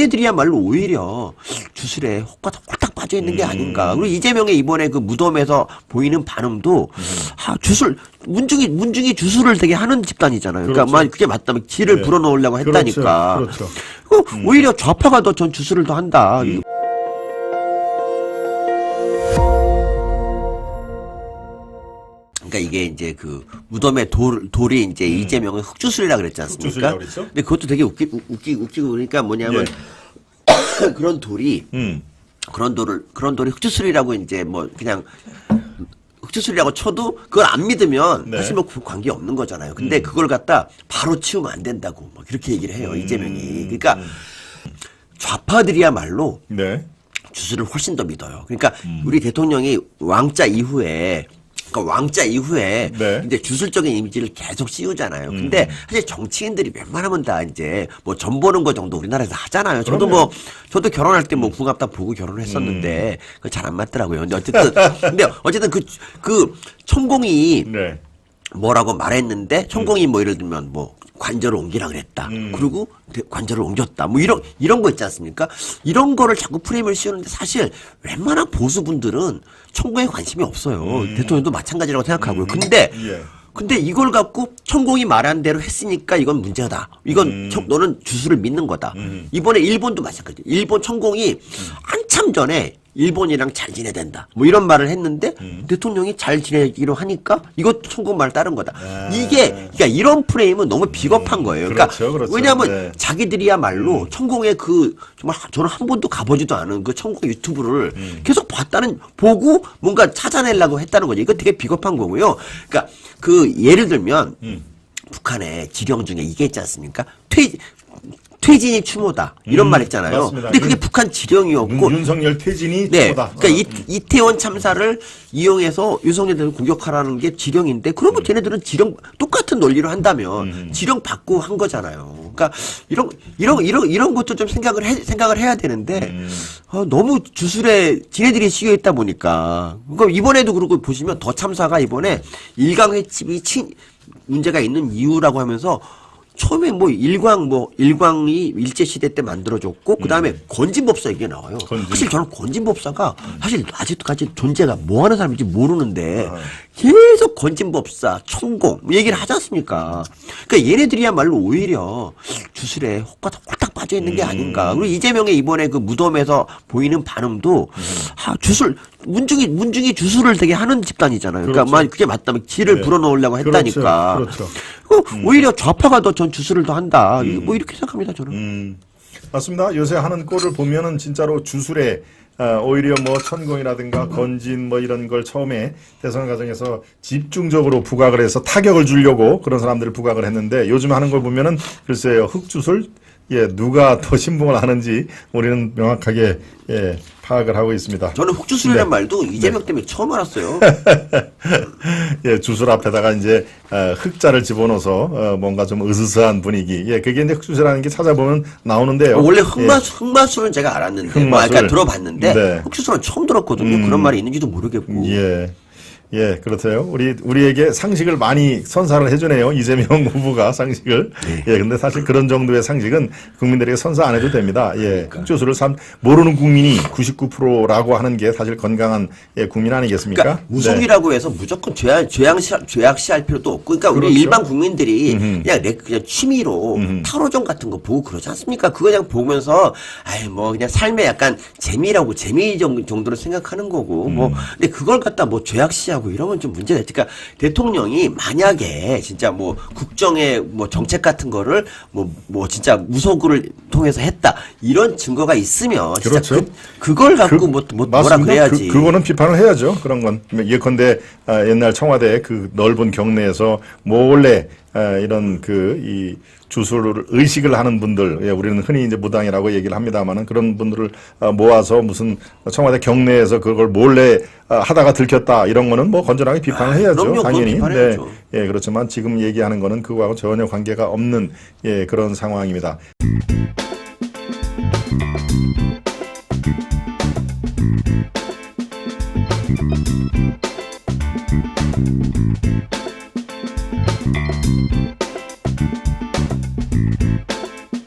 얘네들이야말로 오히려 주술에 홀딱 빠져 있는 게 아닌가. 그리고 이재명의 이번에 그 무덤에서 보이는 반응도 주술 문중이 주술을 되게 하는 집단이잖아요. 그러니까 그렇죠. 그게 맞다면 지를 불어넣으려고 했다니까. 그렇죠. 오히려 좌파가 더 전 주술을 더 한다. 그러니까 이게 이제 그 무덤의 돌이 이제 이재명의 흑주술이라 그랬지 않습니까? 흑주술이라고 그랬죠? 근데 그것도 되게 웃기고 그러니까 뭐냐면 그런 돌이 그런 돌이 흑주술이라고 이제 뭐 그냥 흑주술이라고 쳐도 그걸 안 믿으면 사실 뭐 관계 없는 거잖아요. 근데 그걸 갖다 바로 치우면 안 된다고 막 이렇게 얘기를 해요. 이재명이. 그러니까 좌파들이야말로 주술을 훨씬 더 믿어요. 그러니까 우리 대통령이 왕자 이후에 이제 주술적인 이미지를 계속 씌우잖아요. 근데 사실 정치인들이 웬만하면 다 이제 뭐 점 보는 거 정도 우리나라에서 하잖아요. 저도 결혼할 때 뭐 궁합다 보고 결혼을 했었는데 그거 잘 안 맞더라고요. 근데 어쨌든 그 천공이 뭐라고 말했는데 천공이 뭐 예를 들면 뭐 관절을 옮기라 그랬다. 그리고 관절을 옮겼다. 뭐 이런 거 있지 않습니까? 이런 거를 자꾸 프레임을 씌우는데 사실 웬만한 보수분들은 천공에 관심이 없어요. 대통령도 마찬가지라고 생각하고요. 근데 이걸 갖고 천공이 말한 대로 했으니까 이건 문제다. 이건 너는 주술을 믿는 거다. 이번에 일본도 마찬가지예요. 일본 천공이 한참 전에 일본이랑 잘 지내야 된다. 뭐 이런 말을 했는데 대통령이 잘 지내기로 하니까 이것도 천공 말 따른 거다. 그러니까 이런 프레임은 너무 비겁한 거예요. 그러니까 왜냐하면 자기들이야말로 천공의 정말 저는 한 번도 가보지도 않은 그 천공 유튜브를 계속 보고 뭔가 찾아내려고 했다는 거죠. 이거 되게 비겁한 거고요. 그러니까 예를 들면 북한의 지령 중에 이게 있지 않습니까? 퇴진이 추모다 이런 말 했잖아요. 맞습니다. 근데 그게 북한 지령이었고 윤석열 퇴진이 추모다. 그러니까 이태원 참사를 이용해서 윤석열 대통령 공격하라는 게 지령인데 그러면 걔네들은 지령 똑같은 논리로 한다면 지령 받고 한 거잖아요. 그러니까 이런 것도 좀 생각을 해야 되는데 너무 주술에 지네들이 씌여 있다 보니까 그러니까 이번에도 그러고 보시면 더 참사가 이번에 일광횟집이 문제가 있는 이유라고 하면서 처음에 일광이 일제시대 때 만들어졌고, 그 다음에 건진법사 얘기가 나와요. 사실 저는 건진법사가 사실 아직도까지 존재가 뭐 하는 사람인지 모르는데, 계속 건진법사, 천공, 얘기를 하지 않습니까? 그러니까 얘네들이야말로 오히려 주술에 홀딱 빠져 있는 게 아닌가. 그리고 이재명의 이번에 그 무덤에서 보이는 반응도, 문중이 주술을 되게 하는 집단이잖아요. 그러니까 그게 맞다면 지를 불어넣으려고 했다니까. 오히려 좌파가 더 전 주술을 더 한다. 뭐 이렇게 생각합니다, 저는. 맞습니다. 요새 하는 꼴을 보면은 진짜로 주술에 오히려 뭐 천공이라든가 건진 뭐 이런 걸 처음에 대선 과정에서 집중적으로 부각을 해서 타격을 주려고 그런 사람들을 부각을 했는데 요즘 하는 걸 보면은 글쎄요, 흑주술 누가 더 신봉을 하는지 우리는 명확하게 파악을 하고 있습니다. 저는 흑주술이라는 말도 이재명 때문에 처음 알았어요. 주술 앞에다가 이제 흑자를 집어넣어서 뭔가 좀 으스스한 분위기. 그게 이제 흑주술이라는 게 찾아보면 나우는데요. 원래 흑마술은 제가 알았는데, 그러니까 들어봤는데 흑주술은 처음 들었거든요. 그런 말이 있는지도 모르겠고. 그렇대요. 우리에게 상식을 많이 선사를 해주네요. 이재명 후보가 상식을. 근데 사실 그런 정도의 상식은 국민들에게 선사 안 해도 됩니다. 흑주술을 모르는 국민이 99%라고 하는 게 사실 건강한 국민 아니겠습니까? 그러니까 우송이라고 해서 무조건 죄악시할 필요도 없고, 그러니까 우리 일반 국민들이 그냥 취미로 타로점 같은 거 보고 그러지 않습니까? 그거 그냥 보면서, 그냥 삶의 약간 재미 정도로 생각하는 거고, 근데 그걸 갖다 죄악시하고 이러면 좀 문제가 있으니까 대통령이 만약에 진짜 국정의 정책 같은 거를 진짜 우소구를 통해서 했다 이런 증거가 있으면 진짜 그걸 갖고 뭐라 그래야지. 그거는 비판을 해야죠. 그런 건 예컨대 옛날 청와대 그 넓은 경내에서 몰래 이런 이 주술을 의식을 하는 분들, 우리는 흔히 이제 무당이라고 얘기를 합니다만은 그런 분들을 모아서 무슨 청와대 경내에서 그걸 몰래 하다가 들켰다 이런 거는 건전하게 비판을 해야죠. 그럼요, 당연히. 네. 그렇지만 지금 얘기하는 거는 그거하고 전혀 관계가 없는 그런 상황입니다.